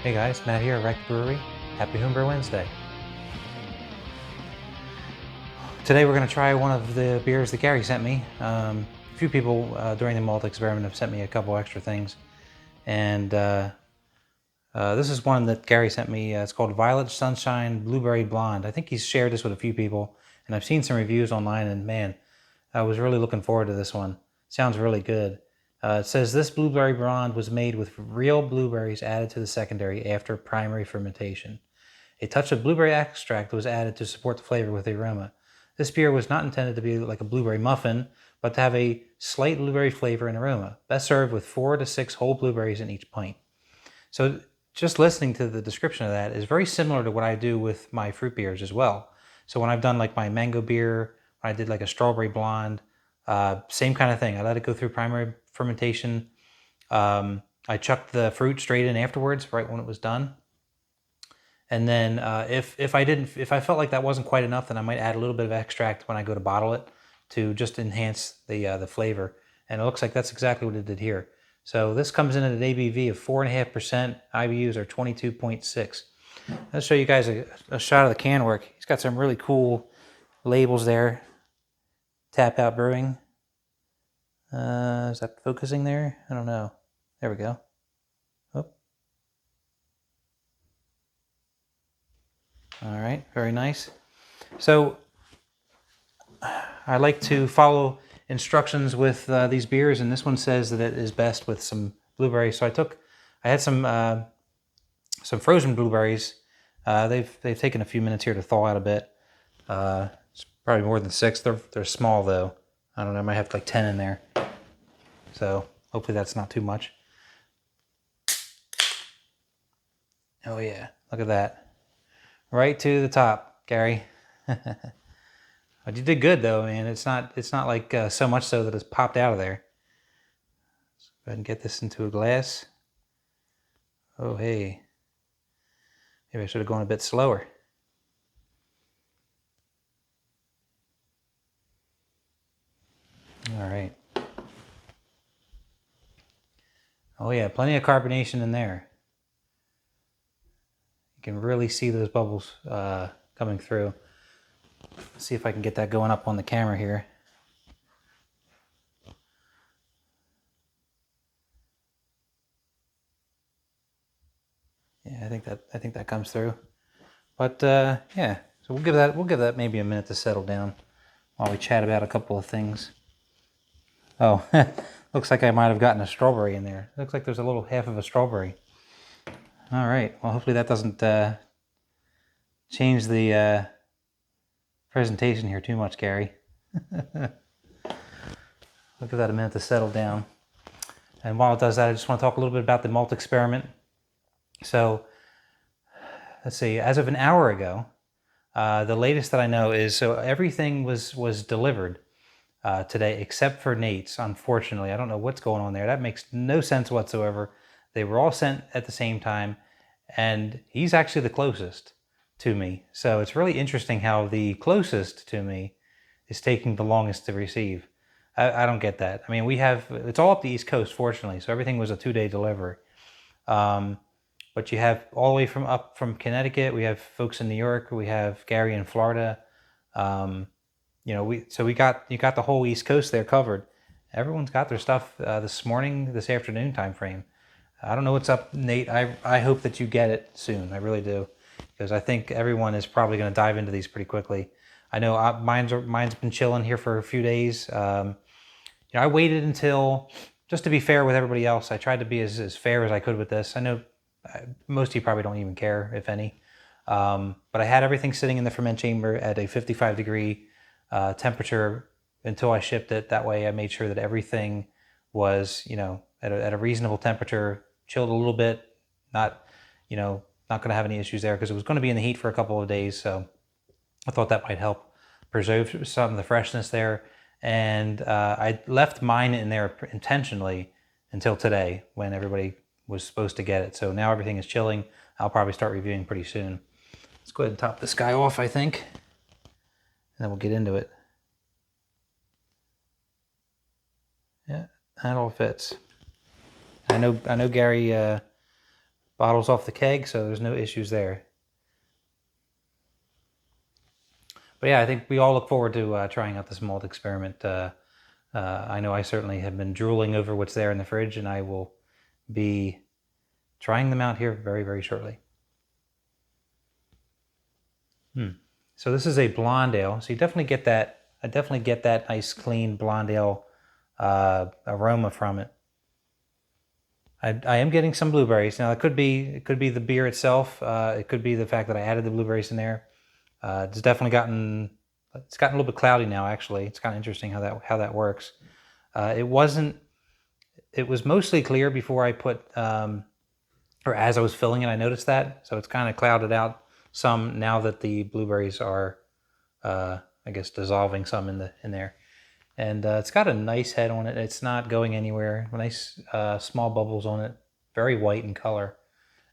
Hey guys, Matt here at Brewery. Happy Homebrew Wednesday. Today we're going to try one of the beers that Gary sent me. A few people during the Malt Experiment have sent me a couple extra things. And this is one that Gary sent me. It's called Violet Sunshine Blueberry Blonde. I think he's shared this with a few people. And I've seen some reviews online, and man, I was really looking forward to this one. Sounds really good. It says this blueberry blonde was made with real blueberries added to the secondary after primary fermentation. A touch of blueberry extract was added to support the flavor with the aroma. This beer was not intended to be like a blueberry muffin, but to have a slight blueberry flavor and aroma. Best served with 4 to 6 whole blueberries in each pint. So just listening to the description of that is very similar to what I do with my fruit beers as well. So when I've done like my mango beer, when I did like a strawberry blonde, same kind of thing. I let it go through primary fermentation. I chucked the fruit straight in afterwards, right when it was done. And then if I felt like that wasn't quite enough, then I might add a little bit of extract when I go to bottle it to just enhance the flavor. And it looks like that's exactly what it did here. So this comes in at an ABV of 4.5%. IBUs are 22.6. Let's show you guys a shot of the can work. He's got some really cool labels there. Tapout Brewing. Is that focusing there? I don't know. There we go. Oh. All right, very nice. So I like to follow instructions with these beers, and this one says that it is best with some blueberries. So I had some frozen blueberries. They've taken a few minutes here to thaw out a bit. It's probably more than 6. They're small though. I don't know. I might have like 10 in there. So hopefully that's not too much. Oh yeah, look at that. Right to the top, Gary. But you did good though, man. It's not like so much so that it's popped out of there. Let's go ahead and get this into a glass. Oh hey. Maybe I should have gone a bit slower. All right. Oh yeah, plenty of carbonation in there. You can really see those bubbles coming through. Let's see if I can get that going up on the camera here. Yeah, I think that comes through. But yeah, so we'll give that maybe a minute to settle down while we chat about a couple of things. Oh, looks like I might have gotten a strawberry in there. Looks like there's a little half of a strawberry. All right. Well, hopefully that doesn't change the presentation here too much, Gary. We'll give that a minute to settle down. And while it does that, I just want to talk a little bit about the Malt Experiment. So, let's see. As of an hour ago, the latest that I know is so everything was delivered today except for Nate's. Unfortunately, I don't know what's going on there. That makes no sense whatsoever. They were all sent at the same time, and he's actually the closest to me. So it's really interesting how the closest to me is taking the longest to receive. I don't get that. I mean, it's all up the East Coast, fortunately, so everything was a 2-day delivery. But you have all the way from Connecticut. We have folks in New York. We have Gary in Florida. You got the whole East Coast there covered. Everyone's got their stuff this afternoon time frame. I don't know what's up, Nate. I hope that you get it soon. I really do, because I think everyone is probably going to dive into these pretty quickly. I know mine's been chilling here for a few days. I waited until, just to be fair with everybody else, I tried to be as fair as I could with this. I know most of you probably don't even care, if any. But I had everything sitting in the ferment chamber at a 55 degree temperature until I shipped it. That way I made sure that everything was, at a reasonable temperature, chilled a little bit, not going to have any issues there, because it was going to be in the heat for a couple of days. So I thought that might help preserve some of the freshness there. And I left mine in there intentionally until today, when everybody was supposed to get it. So now everything is chilling. I'll probably start reviewing pretty soon. Let's go ahead and top this guy off, I think, and then we'll get into it. Yeah, that all fits. I know Gary bottles off the keg, so there's no issues there. But yeah, I think we all look forward to trying out this malt experiment. I know I certainly have been drooling over what's there in the fridge, and I will be trying them out here very, very shortly. So this is a blonde ale. So you definitely get that. I definitely get that nice, clean blonde ale aroma from it. I am getting some blueberries. Now it could be the beer itself. It could be the fact that I added the blueberries in there. It's definitely gotten a little bit cloudy now. Actually, it's kind of interesting how that works. It was mostly clear before I put or as I was filling it. I noticed that, so it's kind of clouded out some now that the blueberries are, I guess, dissolving some in there. And it's got a nice head on it. It's not going anywhere. Nice small bubbles on it. Very white in color.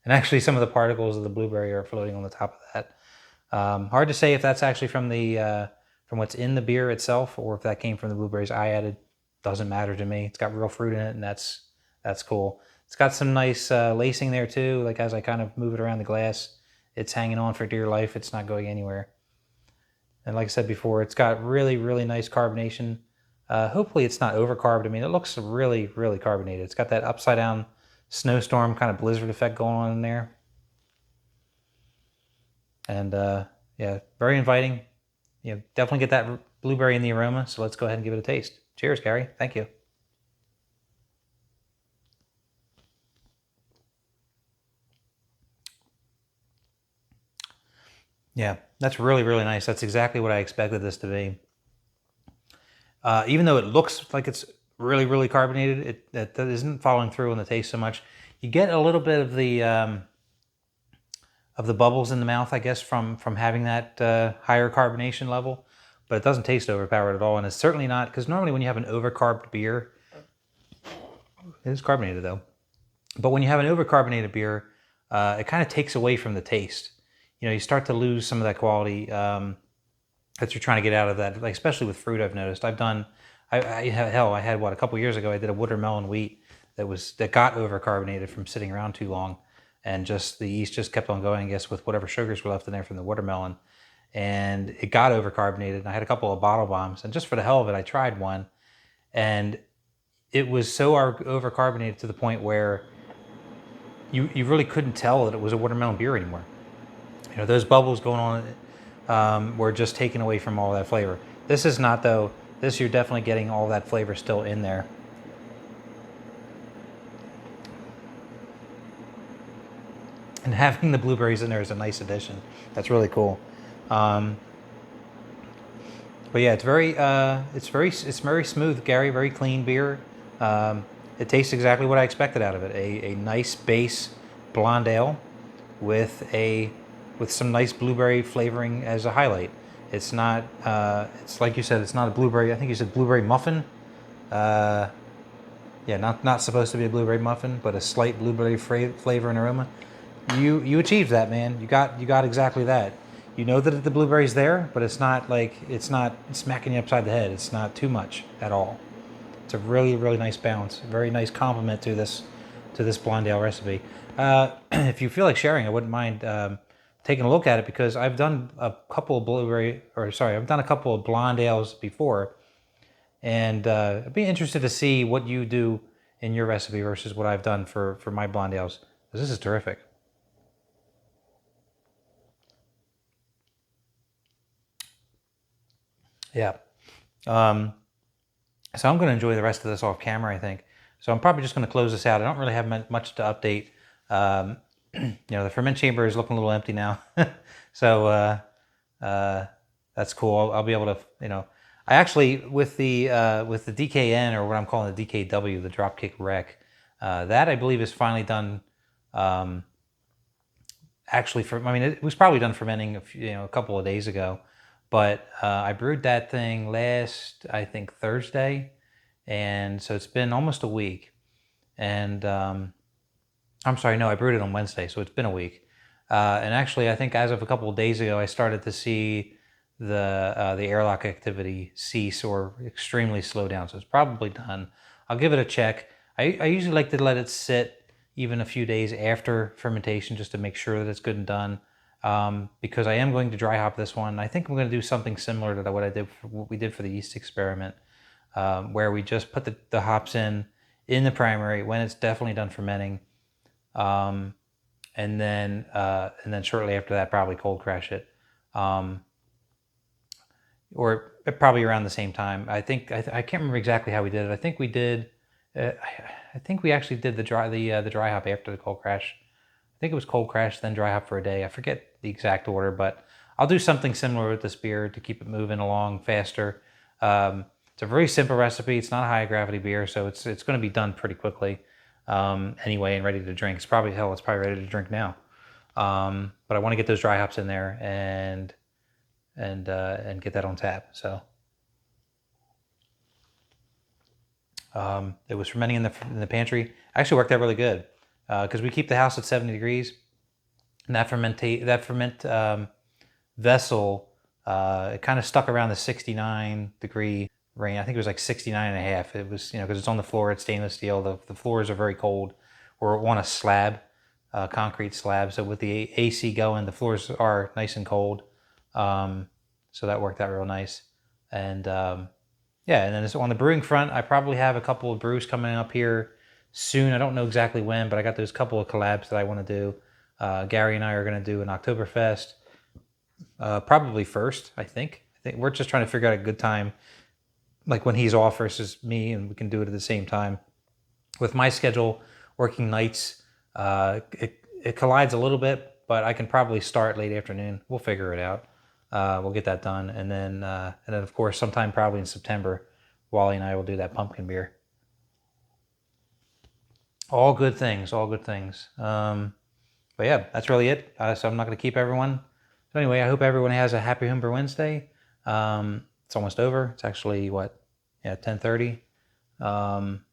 And actually some of the particles of the blueberry are floating on the top of that. Hard to say if that's actually from what's in the beer itself or if that came from the blueberries I added. Doesn't matter to me. It's got real fruit in it, and that's cool. It's got some nice lacing there too. Like as I kind of move it around the glass, it's hanging on for dear life. It's not going anywhere. And like I said before, it's got really, really nice carbonation. Hopefully it's not overcarbed. I mean, it looks really, really carbonated. It's got that upside down snowstorm kind of blizzard effect going on in there. And yeah, very inviting. You know, definitely get that blueberry in the aroma. So let's go ahead and give it a taste. Cheers, Gary. Thank you. Yeah, that's really, really nice. That's exactly what I expected this to be. Even though it looks like it's really, really carbonated, that isn't following through on the taste so much. You get a little bit of the bubbles in the mouth, I guess, from having that higher carbonation level, but it doesn't taste overpowered at all, and it's certainly not, because normally when you have an overcarbed beer, it is carbonated though, but when you have an overcarbonated beer, it kind of takes away from the taste. You know, you start to lose some of that quality that you're trying to get out of that, like especially with fruit. I've noticed. I had what, a couple years ago I did a watermelon wheat that got overcarbonated from sitting around too long, and just the yeast just kept on going, I guess, with whatever sugars were left in there from the watermelon, and it got overcarbonated. And I had a couple of bottle bombs, and just for the hell of it, I tried one, and it was so overcarbonated to the point where you really couldn't tell that it was a watermelon beer anymore. You know, those bubbles going on were just taken away from all that flavor. This is not, though. This, you're definitely getting all that flavor still in there. And having the blueberries in there is a nice addition. That's really cool. But yeah, it's very smooth, Gary. Very clean beer. It tastes exactly what I expected out of it. A nice base blonde ale with some nice blueberry flavoring as a highlight. It's not. It's like you said. It's not a blueberry. I think you said blueberry muffin. Yeah, not supposed to be a blueberry muffin, but a slight blueberry flavor and aroma. You achieved that, man. You got exactly that. You know that the blueberry's there, but it's not smacking you upside the head. It's not too much at all. It's a really, really nice balance. A very nice compliment to this blonde ale recipe. If you feel like sharing, I wouldn't mind taking a look at it, because I've done a couple of blonde ales before, and I'd be interested to see what you do in your recipe versus what I've done for my blonde ales, because this is terrific. Yeah. So I'm going to enjoy the rest of this off camera, I think. So I'm probably just going to close this out. I don't really have much to update. You know, the ferment chamber is looking a little empty now. So that's cool. I'll be able to, you know, I actually, with the DKN, or what I'm calling the DKW, the Dropkick Rec, that I believe is finally done. Actually, it was probably done fermenting a couple of days ago, but I brewed that thing last, I think, Thursday, and so it's been almost a week. And I'm sorry, no, I brewed it on Wednesday, so it's been a week. And actually, I think as of a couple of days ago, I started to see the airlock activity cease or extremely slow down. So it's probably done. I'll give it a check. I usually like to let it sit even a few days after fermentation, just to make sure that it's good and done. Because I am going to dry hop this one. I think I'm going to do something similar to what we did for the yeast experiment, where we just put the hops in the primary when it's definitely done fermenting, and then shortly after that probably cold crash it, or probably around the same time. I think I can't remember exactly how we did it. I think we did. I think we actually did the dry hop after the cold crash. I think it was cold crash, then dry hop for a day. I forget the exact order, but I'll do something similar with this beer to keep it moving along faster. It's a very simple recipe. It's not a high gravity beer, so it's going to be done pretty quickly anyway and ready to drink. It's probably ready to drink now. But I want to get those dry hops in there and get that on tap. So it was fermenting in the pantry. Actually worked out really good because we keep the house at 70 degrees, and that ferment vessel it kind of stuck around the 69 degree range. I think it was like 69 and a half. It was, because it's on the floor, it's stainless steel. The floors are very cold. We're on a slab, concrete slab. So with the AC going, the floors are nice and cold. So that worked out real nice. And yeah, and then on the brewing front, I probably have a couple of brews coming up here soon. I don't know exactly when, but I got those couple of collabs that I want to do. Gary and I are going to do an Oktoberfest, probably first, I think. We're just trying to figure out a good time, like when he's off versus me, and we can do it at the same time. With my schedule, working nights, it collides a little bit, but I can probably start late afternoon. We'll figure it out. We'll get that done, and then of course sometime probably in September, Wally and I will do that pumpkin beer. All good things, all good things. But yeah, that's really it. So I'm not going to keep everyone. So anyway, I hope everyone has a happy Homebrew Wednesday. It's almost over. It's actually 10:30. So I'm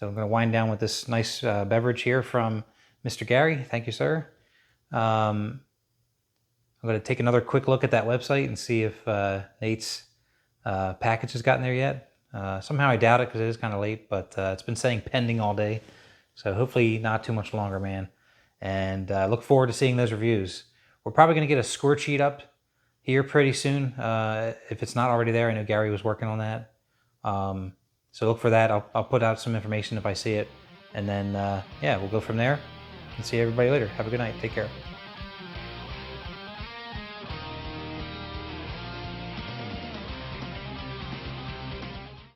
going to wind down with this nice beverage here from Mr. Gary. Thank you, sir. I'm going to take another quick look at that website and see if Nate's package has gotten there yet. Somehow I doubt it because it is kind of late, but it's been saying pending all day. So hopefully not too much longer, man. And look forward to seeing those reviews. We're probably going to get a score sheet up here pretty soon. If it's not already there, I know Gary was working on that. So look for that. I'll put out some information if I see it. And then, we'll go from there and see everybody later. Have a good night. Take care.